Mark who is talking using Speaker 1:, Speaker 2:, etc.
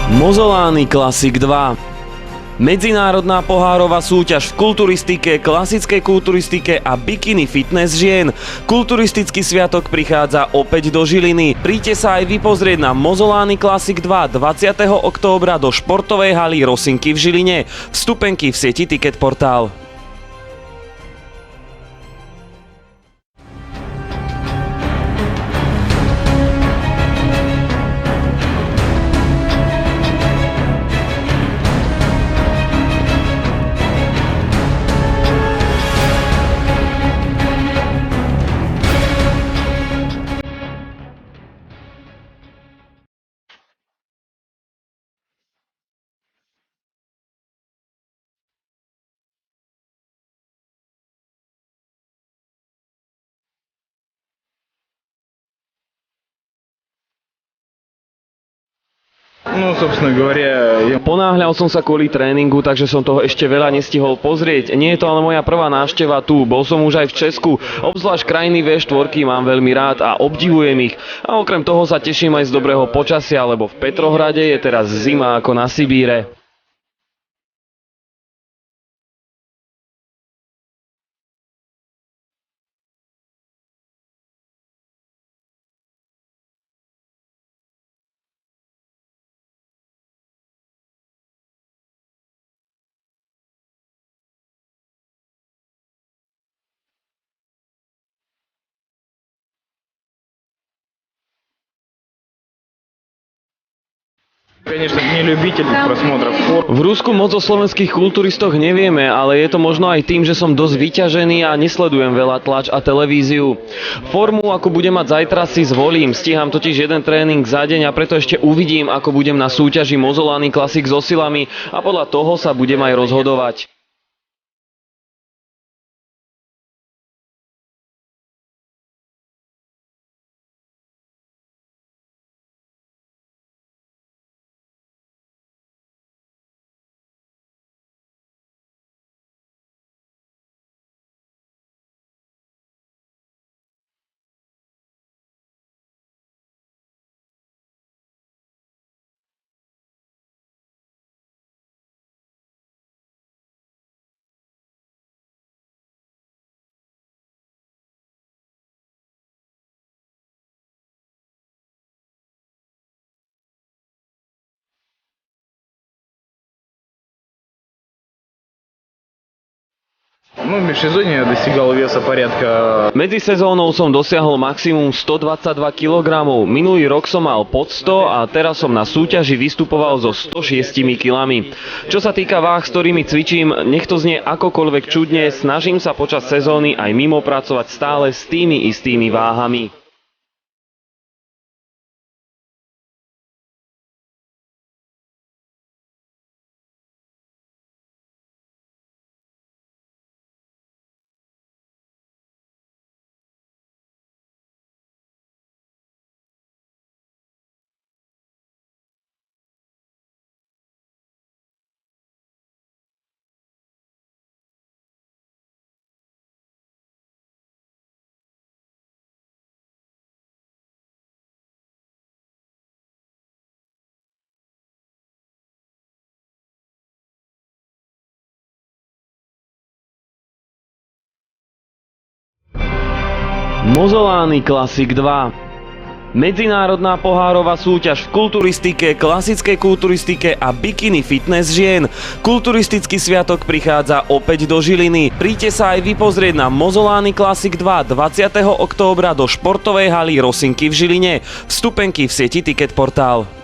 Speaker 1: Mozolány Classic 2. Medzinárodná pohárová súťaž v kulturistike, klasickej kulturistike a bikini fitness žien. Kulturistický sviatok prichádza opäť do Žiliny. Príďte sa aj vy pozrieť na Mozolány Classic 2 20. októbra do športovej haly Rosinky v Žiline. Vstupenky v sieti Ticketportal.
Speaker 2: No, собственно говоря,
Speaker 1: Ponáhľal som sa kvôli tréningu, takže som toho ešte veľa nestihol pozrieť. Nie je to ale moja prvá návšteva tu, bol som už aj v Česku. Obzvlášť krajiny V4 mám veľmi rád a obdivujem ich. A okrem toho sa teším aj z dobrého počasia, lebo v Petrohrade je teraz zima ako na Sibíre.
Speaker 2: конечно, не любитель просмотра спорта.
Speaker 1: V Rusku moc o slovenských kulturistoch nevieme, ale je to možno aj tým, že som dosť vyťažený a nesledujem veľa tlač a televíziu. Formu, ako budem mať zajtra, si zvolím. Stíham totiž jeden tréning za deň a preto ešte uvidím, ako budem na súťaži Mozolány Classic so silami a podľa toho sa budem aj rozhodovať.
Speaker 2: Ну, в межсезонье я достигал веса порядка...
Speaker 1: Medzi sezónou som dosiahol maximum 122 kg. Minulý rok som mal pod 100 a teraz som na súťaži vystupoval so 106 kg. Čo sa týka váh, s ktorými cvičím, nech to znie akokoľvek čudne, snažím sa počas sezóny aj mimo pracovať stále s tými istými váhami. Mozolány Classic 2. Medzinárodná pohárová súťaž v kulturistike, klasickej kulturistike a bikini fitness žien. Kulturistický sviatok prichádza opäť do Žiliny. Príďte sa aj vy pozrieť na Mozolány Classic 2 20. októbra do športovej haly Rosinky v Žiline. Vstupenky v sieti Ticketportal.